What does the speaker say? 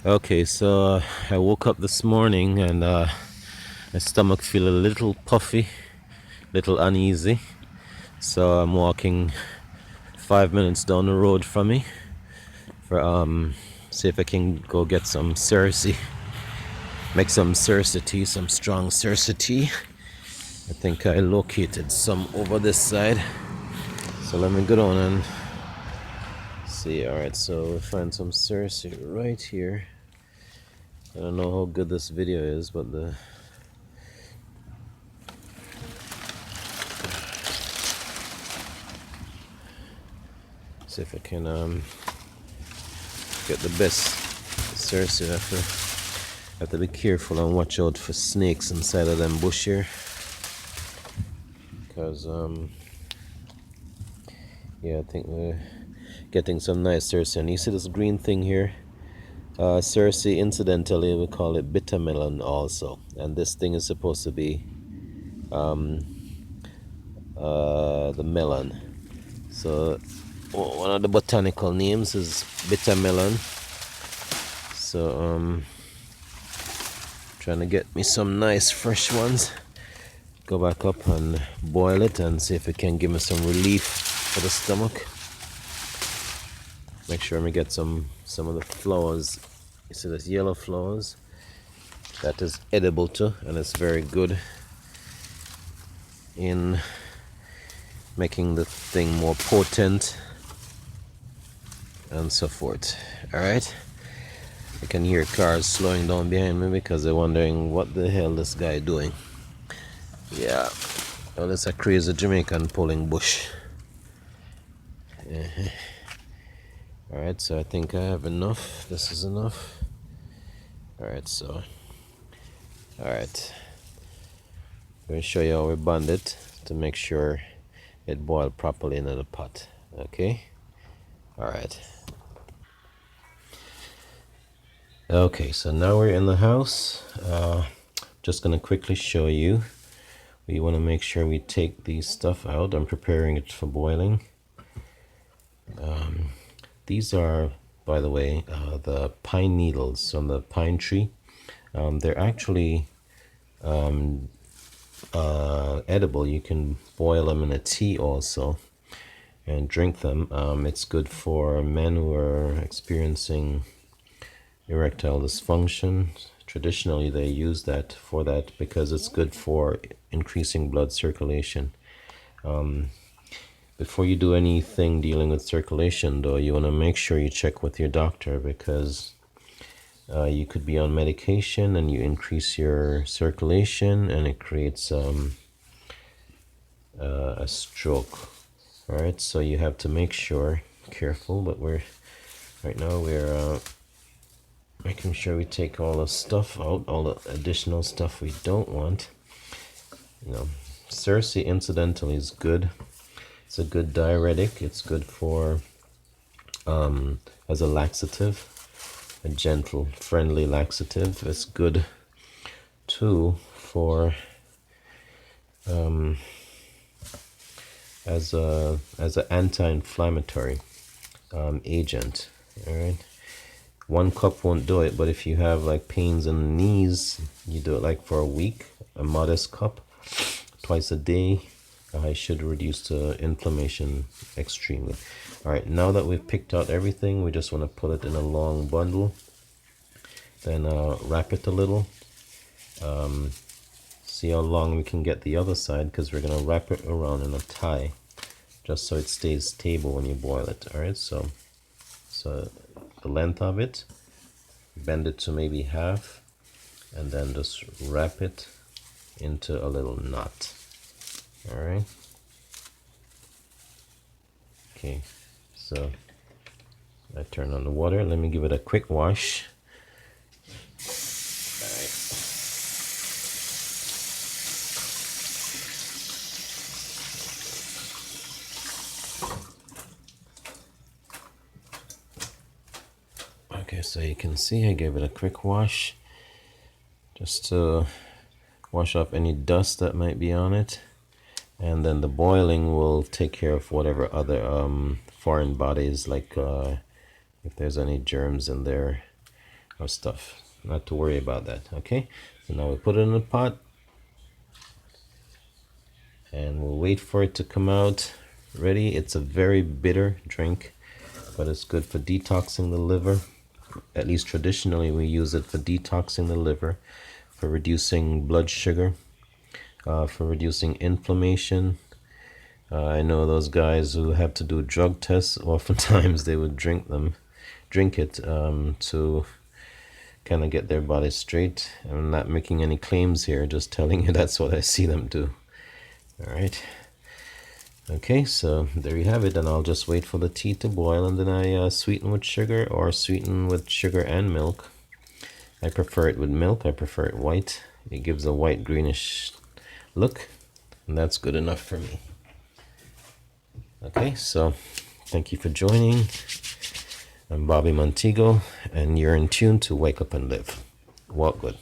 Okay, so I woke up this morning and my stomach feel a little puffy, little uneasy. So I'm walking 5 minutes down the road from me for see if I can go get some Cerasee, make some Cerasee tea, some strong Cerasee tea. I think I located some over this side. So let me go down and see. All right, so we find some Cerasee right here. I don't know how good this video is, but the see if I can get the best. Seriously, have to be careful and watch out for snakes inside of them bush here, because yeah, I think we're getting some nice Cerasee. And you see this green thing here? Cerasee, incidentally, we call it bitter melon also, and this thing is supposed to be the melon. So one of the botanical names is bitter melon. So trying to get me some nice fresh ones. Go back up and boil it and see if it can give me some relief for the stomach. Make sure I get some of the flowers. You see this yellow flowers? That is edible too, and it's very good in making the thing more potent and so forth. Alright? I can hear cars slowing down behind me because they're wondering what the hell this guy doing. Yeah, well, it's a crazy Jamaican pulling bush. Alright, so I think I have enough. This is enough. Alright, so alright, I'm going to show you how we bond it to make sure it boiled properly into the pot. Okay? Alright. Okay, so now we're in the house. Just gonna quickly show you. We want to make sure we take these stuff out. I'm preparing it for boiling. These are, by the way, the pine needles on the pine tree. They're actually edible. You can boil them in a tea also and drink them. It's good for men who are experiencing erectile dysfunction. Traditionally, they use that because it's good for increasing blood circulation. Before you do anything dealing with circulation, though, you want to make sure you check with your doctor, because you could be on medication and you increase your circulation and it creates a stroke. All right, so you have to make sure, careful, but right now we're making sure we take all the stuff out, all the additional stuff we don't want. You know, Cerasee incidentally is good. It's a good diuretic. It's good for as a laxative, a gentle, friendly laxative. It's good too for as an anti-inflammatory agent. All right. 1 cup won't do it, but if you have like pains in the knees, you do it like for a week. A modest cup, twice a day. I should reduce the inflammation extremely. All right, now that we've picked out everything, we just want to put it in a long bundle. Then wrap it a little. See how long we can get the other side, because we're going to wrap it around in a tie, just so it stays stable when you boil it. All right, so the length of it, bend it to maybe half, and then just wrap it into a little knot. All right. Okay, so I turn on the water. Let me give it a quick wash. Okay, so you can see I gave it a quick wash just to wash off any dust that might be on it, and then the boiling will take care of whatever other foreign bodies, like if there's any germs in there, or stuff. Not to worry about that. Okay, so now we put it in the pot and we'll wait for it to come out ready. It's a very bitter drink, but it's good for detoxing the liver. At least traditionally we use it for detoxing the liver, for reducing blood sugar, for reducing inflammation. I know those guys who have to do drug tests, oftentimes they would drink it to kind of get their body straight. I'm not making any claims here, just telling you that's what I see them do. All right. Okay, so there you have it, and I'll just wait for the tea to boil, and then I sweeten with sugar or sweeten with sugar and milk. I prefer it with milk. I prefer it white. It gives a white greenish look, and that's good enough for me. Okay, so thank you for joining. I'm Bobby Montego, and you're in tune to Wake Up and Live. Walk good.